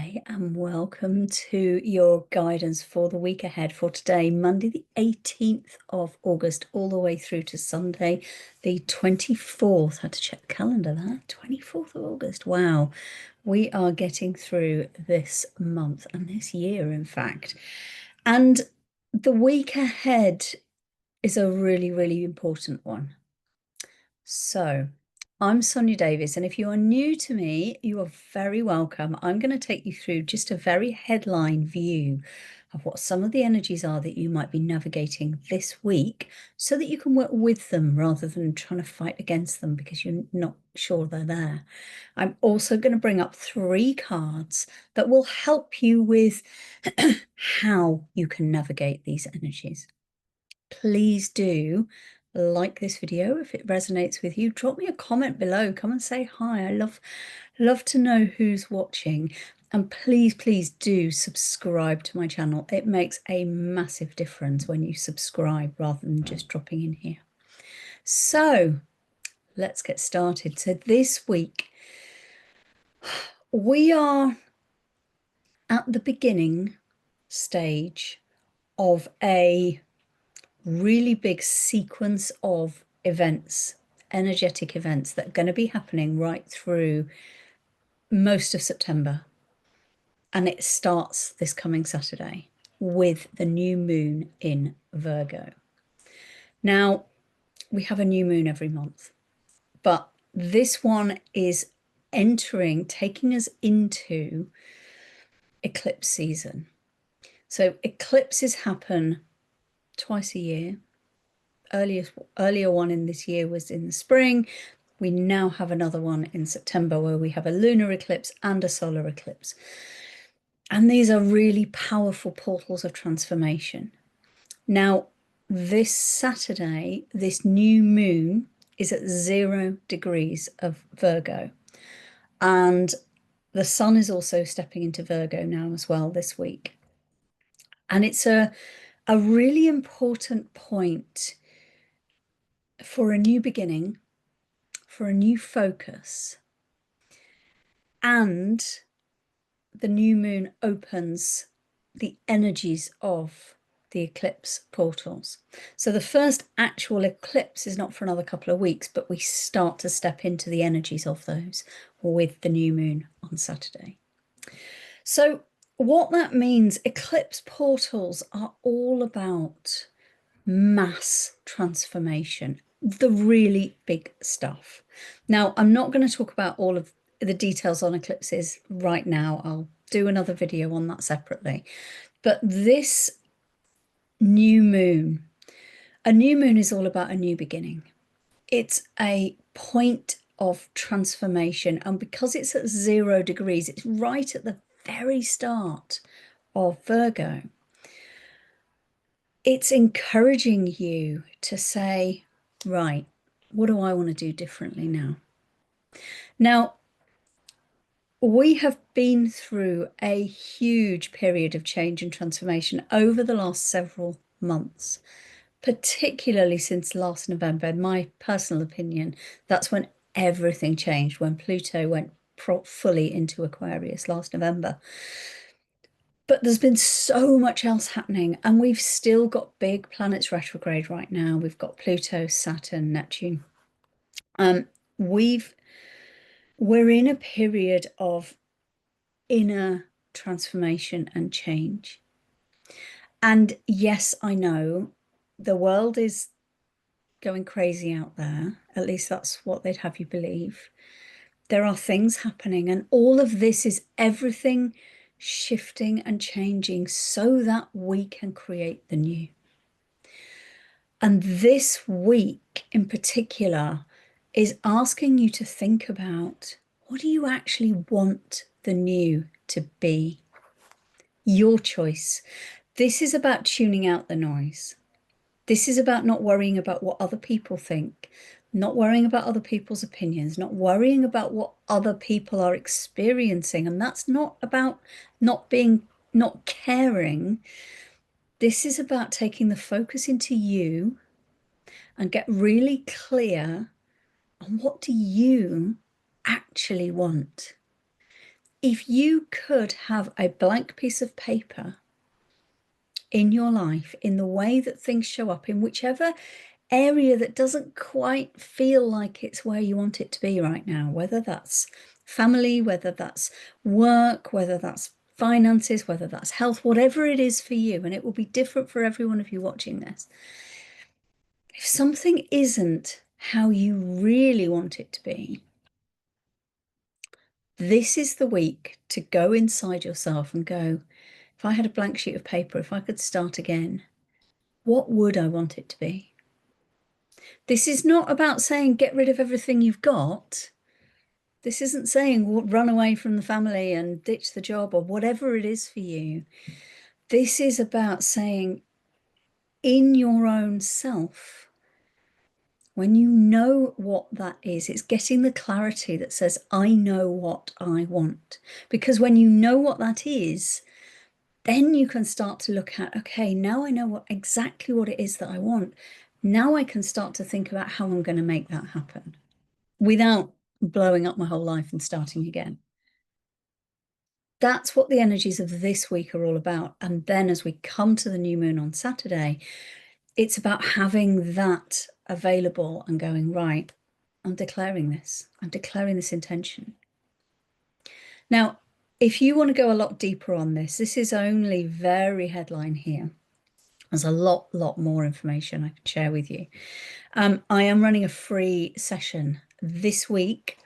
Hi, and welcome to your guidance for the week ahead for today, Monday, the 18th of August, all the way through to Sunday, the 24th. Had to check the calendar there, 24th of August. Wow, we are getting through this month and this year, in fact. And the week ahead is a really, really important one. So, I'm Sonia Davis, and if you are new to me, you are very welcome. I'm going to take you through just a very headline view of what some of the energies are that you might be navigating this week so that you can work with them rather than trying to fight against them because you're not sure they're there. I'm also going to bring up 3 cards that will help you with how you can navigate these energies. Please do like this video if it resonates with you. Drop me a comment below. Come and say hi. I love to know who's watching. And please do subscribe to my channel. It makes a massive difference when you subscribe rather than just dropping in here. So let's get started. So this week we are at the beginning stage of a really big sequence of events, energetic events that are going to be happening right through most of September. And it starts this coming Saturday with the new moon in Virgo. Now, we have a new moon every month, but this one is taking us into eclipse season. So eclipses happen twice a year. Earlier one in this year was in the spring. We now have another one in September where we have a lunar eclipse and a solar eclipse. And these are really powerful portals of transformation. Now, this Saturday, this new moon is at 0 degrees of Virgo. And the sun is also stepping into Virgo now as well this week. And it's a really important point for a new beginning, for a new focus. And the new moon opens the energies of the eclipse portals. So the first actual eclipse is not for another couple of weeks, but we start to step into the energies of those with the new moon on Saturday. So what that means, eclipse portals are all about mass transformation, the really big stuff. Now, I'm not going to talk about all of the details on eclipses right now. I'll do another video on that separately. But this new moon, a new moon is all about a new beginning. It's a point of transformation. And because it's at 0 degrees, it's right at the very start of Virgo. It's encouraging you to say, right, what do I want to do differently now? Now, we have been through a huge period of change and transformation over the last several months, particularly since last November. In my personal opinion, that's when everything changed, when Pluto went fully into Aquarius last November. But there's been so much else happening, and we've still got big planets retrograde right now. We've got Pluto, Saturn, Neptune. We're in a period of inner transformation and change. And yes, I know the world is going crazy out there. At least that's what they'd have you believe. There are things happening, and all of this is everything shifting and changing so that we can create the new. And this week in particular is asking you to think about, what do you actually want the new to be? Your choice. This is about tuning out the noise. This is about not worrying about what other people think, not worrying about other people's opinions, not worrying about what other people are experiencing. And that's not about not caring. This is about taking the focus into you and get really clear on what do you actually want. If you could have a blank piece of paper in your life, in the way that things show up, in whichever area that doesn't quite feel like it's where you want it to be right now, whether that's family, whether that's work, whether that's finances, whether that's health, whatever it is for you, and it will be different for every one of you watching this. If something isn't how you really want it to be, this is the week to go inside yourself and go, if I had a blank sheet of paper, if I could start again, what would I want it to be? This is not about saying get rid of everything you've got. This isn't saying run away from the family and ditch the job or whatever it is for you. This is about saying in your own self, when you know what that is, it's getting the clarity that says, I know what I want. Because when you know what that is, then you can start to look at, okay, now I know exactly what it is that I want. Now I can start to think about how I'm going to make that happen without blowing up my whole life and starting again. That's what the energies of this week are all about. And then as we come to the new moon on Saturday, it's about having that available and going, right, I'm declaring this. I'm declaring this intention. Now, if you want to go a lot deeper on this, this is only very headline here. There's a lot more information I can share with you. I am running a free session this week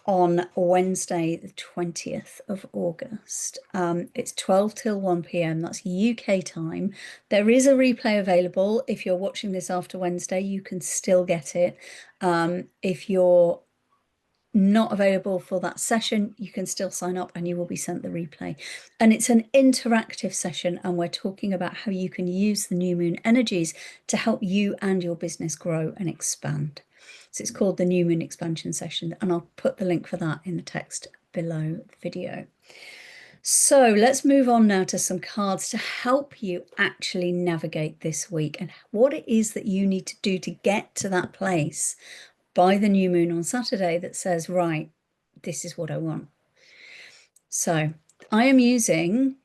on Wednesday, the 20th of August. It's 12 till 1 p.m. That's UK time. There is a replay available. If you're watching this after Wednesday, you can still get it. If you're not available for that session, you can still sign up and you will be sent the replay. And it's an interactive session, and we're talking about how you can use the new moon energies to help you and your business grow and expand. So it's called the New Moon Expansion Session, and I'll put the link for that in the text below the video. So let's move on now to some cards to help you actually navigate this week and what it is that you need to do to get to that place by the new moon on Saturday that says, right, this is what I want. So I am using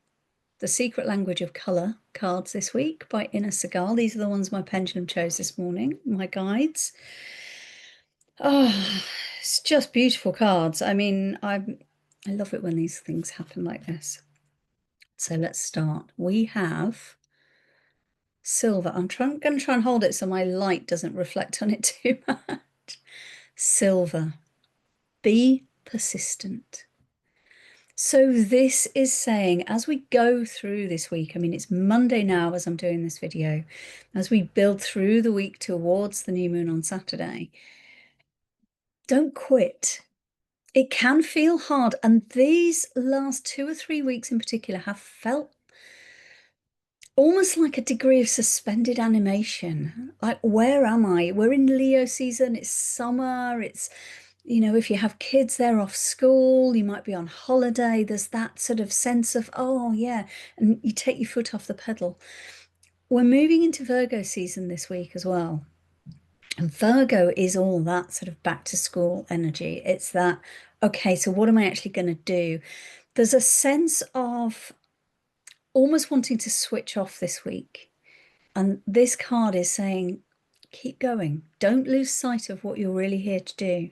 the Secret Language of Colour cards this week by Segal. These are the ones my pendulum chose this morning, my guides. Oh, it's just beautiful cards. I mean, I love it when these things happen like this. So let's start. We have silver. I'm going to try and hold it so my light doesn't reflect on it too much. Silver. Be persistent. So this is saying, as we go through this week, I mean, it's Monday now as I'm doing this video, as we build through the week towards the new moon on Saturday, don't quit. It can feel hard. And these last 2 or 3 weeks in particular have felt almost like a degree of suspended animation. Like, where am I? We're in Leo season. It's summer. It's, you know, if you have kids, they're off school, you might be on holiday. There's that sort of sense of, oh, yeah, and you take your foot off the pedal. We're moving into Virgo season this week as well. And Virgo is all that sort of back to school energy. It's that, okay, so what am I actually going to do? There's a sense of almost wanting to switch off this week. And this card is saying, keep going. Don't lose sight of what you're really here to do.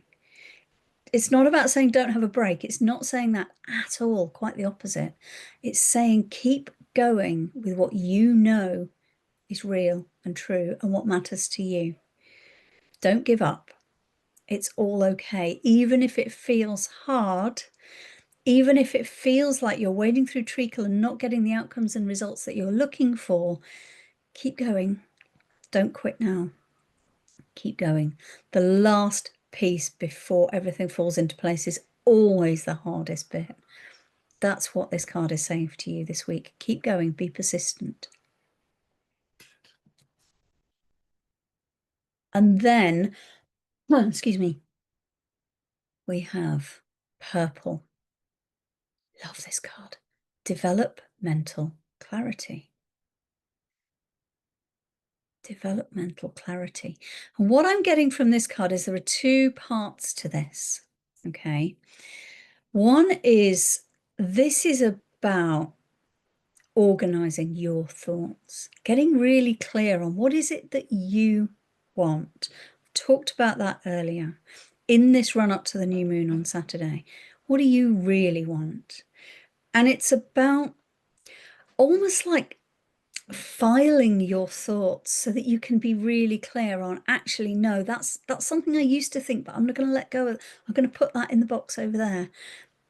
It's not about saying don't have a break. It's not saying that at all. Quite the opposite. It's saying keep going with what you know is real and true and what matters to you. Don't give up. It's all okay. Even if it feels hard, even if it feels like you're wading through treacle and not getting the outcomes and results that you're looking for, keep going. Don't quit now. Keep going. The last piece before everything falls into place is always the hardest bit. That's what this card is saying to you this week. Keep going, be persistent. And then, oh, excuse me, we have purple. Love this card. Developmental clarity. Developmental clarity. And what I'm getting from this card is there are 2 parts to this. Okay. One is This is about organizing your thoughts, getting really clear on what is it that you want. Talked about that earlier in this run up to the new moon on Saturday. What do you really want? And it's about almost like filing your thoughts so that you can be really clear on, actually, no, that's something I used to think, but I'm not going to let go of. I'm going to put that in the box over there.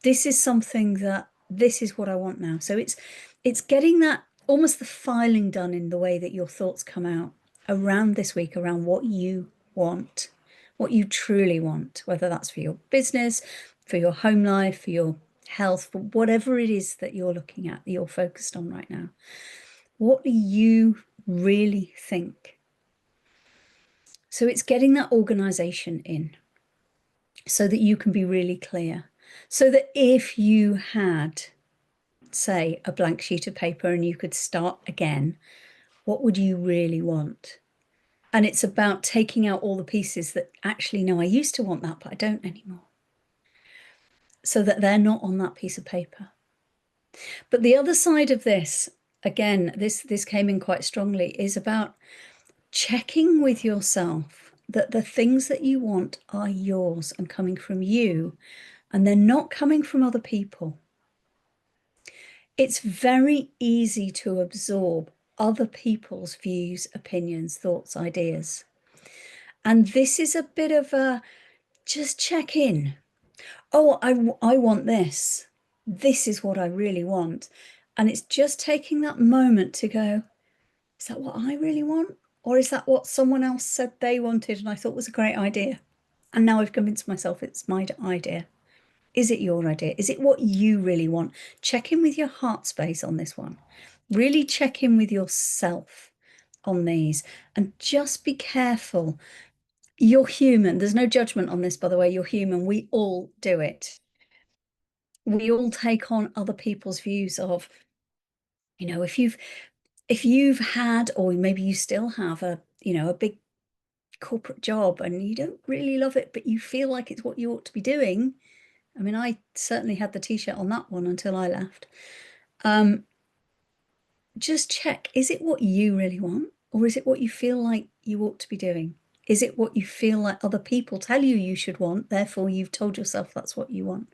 This is something that, this is what I want now. So it's getting that, almost the filing done in the way that your thoughts come out around this week, around what you want, what you truly want, whether that's for your business, for your home life, for your health, for whatever it is that you're looking at, that you're focused on right now. What do you really think? So it's getting that organization in so that you can be really clear. So that if you had, say, a blank sheet of paper and you could start again, what would you really want? And it's about taking out all the pieces that actually, no, I used to want that, but I don't anymore. So that they're not on that piece of paper. But the other side of this, again, this came in quite strongly, is about checking with yourself that the things that you want are yours and coming from you, and they're not coming from other people. It's very easy to absorb other people's views, opinions, thoughts, ideas. And this is a bit of a just check in. Oh, I want this. This is what I really want. And it's just taking that moment to go, is that what I really want? Or is that what someone else said they wanted and I thought was a great idea? And now I've convinced myself it's my idea. Is it your idea? Is it what you really want? Check in with your heart space on this one. Really check in with yourself on these and just be careful. You're human. There's no judgment on this, by the way. You're human. We all do it. We all take on other people's views of, if you've had, or maybe you still have a big corporate job and you don't really love it, but you feel like it's what you ought to be doing. I mean, I certainly had the t-shirt on that one until I left. Just check, is it what you really want? Or is it what you feel like you ought to be doing? Is it what you feel like other people tell you you should want, therefore you've told yourself that's what you want?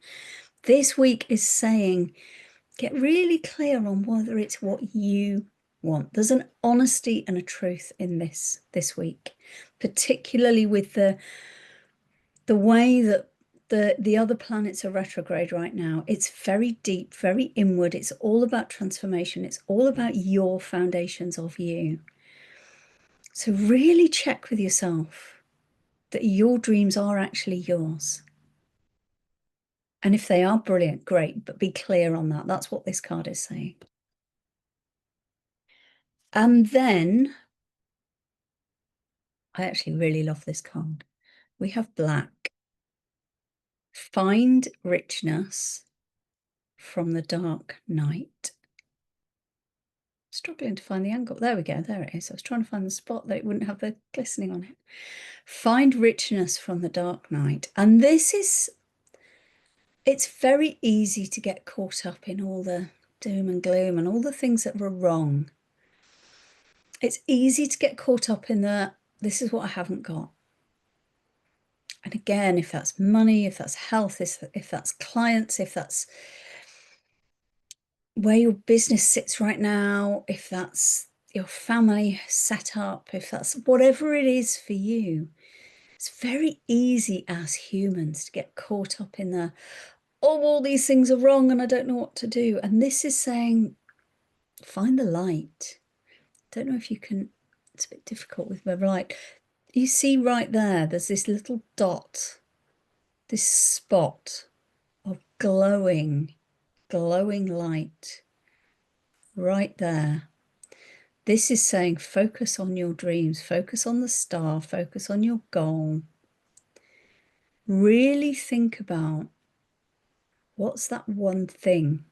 This week is saying, get really clear on whether it's what you want. There's an honesty and a truth in this week, particularly with the way that the other planets are retrograde right now. It's very deep, very inward. It's all about transformation. It's all about your foundations of you. So really check with yourself that your dreams are actually yours. And if they are, brilliant, great, but be clear on that. That's what this card is saying. And then, I actually really love this card. We have black. Find richness from the dark night. Struggling to find the angle. There we go. There it is. I was trying to find the spot that it wouldn't have the glistening on it. Find richness from the dark night. And this is, it's very easy to get caught up in all the doom and gloom and all the things that were wrong. It's easy to get caught up in the, this is what I haven't got. And again, if that's money, if that's health, if that's clients, if that's where your business sits right now, if that's your family set up, if that's whatever it is for you, it's very easy as humans to get caught up in the, oh, all these things are wrong and I don't know what to do. And this is saying, find the light. Don't know if you can, it's a bit difficult with my light. You see right there, there's this little dot, this spot of glowing light right there. This is saying focus on your dreams, focus on the star, focus on your goal. Really think about what's that one thing.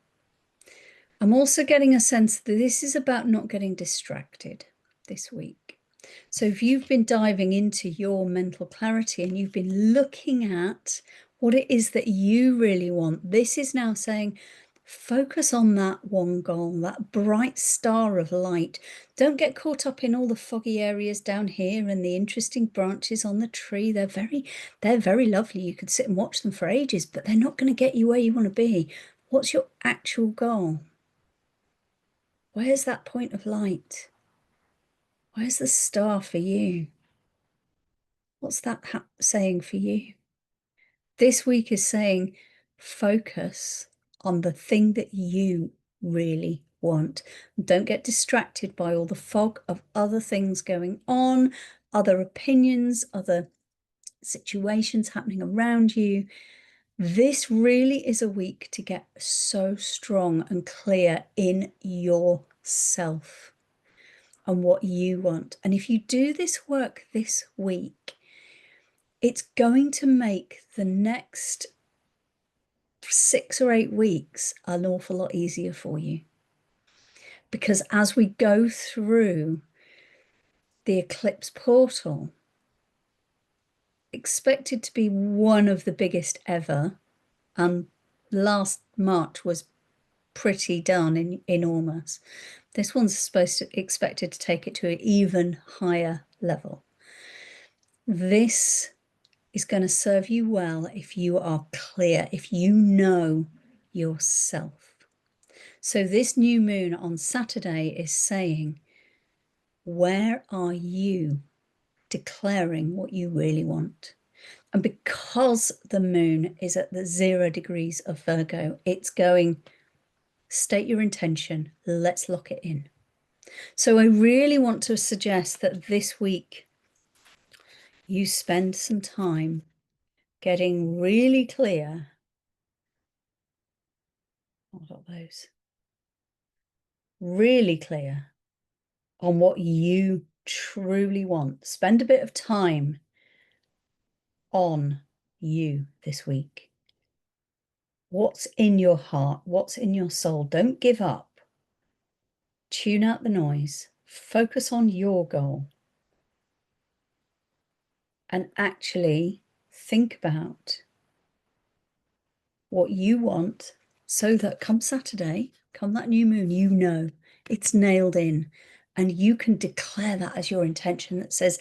I'm also getting a sense that this is about not getting distracted this week. So if you've been diving into your mental clarity and you've been looking at what it is that you really want, this is now saying Focus on that one goal, that bright star of light. Don't get caught up in all the foggy areas down here and the interesting branches on the tree. They're very lovely. You could sit and watch them for ages, but they're not going to get you where you want to be. What's your actual goal? Where's that point of light? Where's the star for you? What's that saying for you? This week is saying focus on the thing that you really want. Don't get distracted by all the fog of other things going on, other opinions, other situations happening around you. This really is a week to get so strong and clear in yourself and what you want. And if you do this work this week, it's going to make the next 6 or 8 weeks an awful lot easier for you. Because as we go through the eclipse portal, expected to be one of the biggest ever, and last March was pretty darn enormous. This one's expected to take it to an even higher level. This is going to serve you well if you are clear, if you know yourself. So this new moon on Saturday is saying, where are you declaring what you really want? And because the moon is at the 0 degrees of Virgo, it's going, state your intention, let's lock it in. So I really want to suggest that this week you spend some time getting really clear. What are those? Really clear on what you truly want. Spend a bit of time on you this week. What's in your heart? What's in your soul? Don't give up. Tune out the noise. Focus on your goal. And actually think about what you want so that come Saturday, come that new moon, you know it's nailed in. And you can declare that as your intention that says,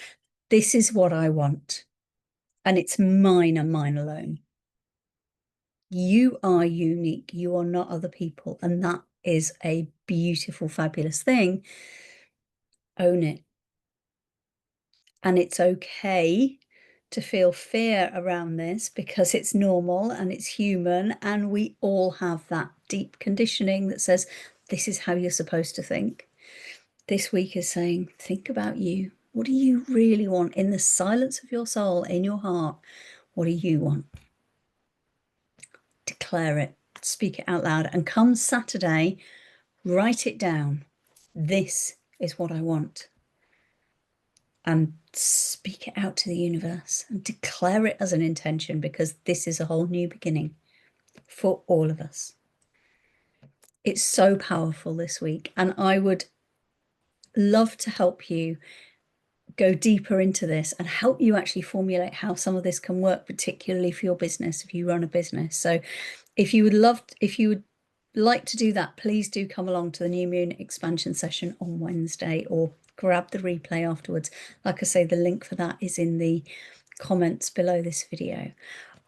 this is what I want. And it's mine and mine alone. You are unique. You are not other people. And that is a beautiful, fabulous thing. Own it. And it's okay to feel fear around this because it's normal and it's human. And we all have that deep conditioning that says, this is how you're supposed to think. This week is saying, think about you. What do you really want in the silence of your soul, in your heart? What do you want? Declare it, speak it out loud, and come Saturday, write it down. This is what I want. And speak it out to the universe and declare it as an intention, because this is a whole new beginning for all of us. It's so powerful this week, and I would love to help you go deeper into this and help you actually formulate how some of this can work, particularly for your business, if you run a business. So if you would like to do that, please do come along to the new moon expansion session on Wednesday, or grab the replay afterwards. Like I say, the link for that is in the comments below this video.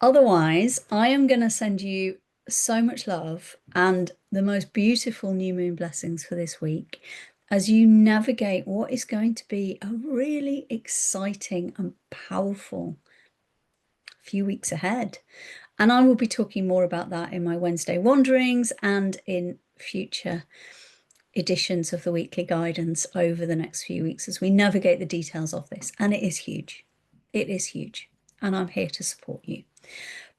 Otherwise, I am going to send you so much love and the most beautiful new moon blessings for this week as you navigate what is going to be a really exciting and powerful few weeks ahead. And I will be talking more about that in my Wednesday wanderings and in future editions of the weekly guidance over the next few weeks as we navigate the details of this. And it is huge. It is huge. And I'm here to support you.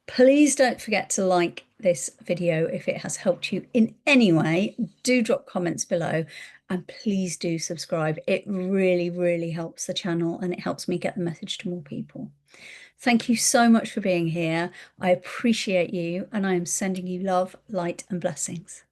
Please don't forget to like this video if it has helped you in any way. Do drop comments below, and please do subscribe. It really, really helps the channel and it helps me get the message to more people. Thank you so much for being here. I appreciate you, and I am sending you love, light, and blessings.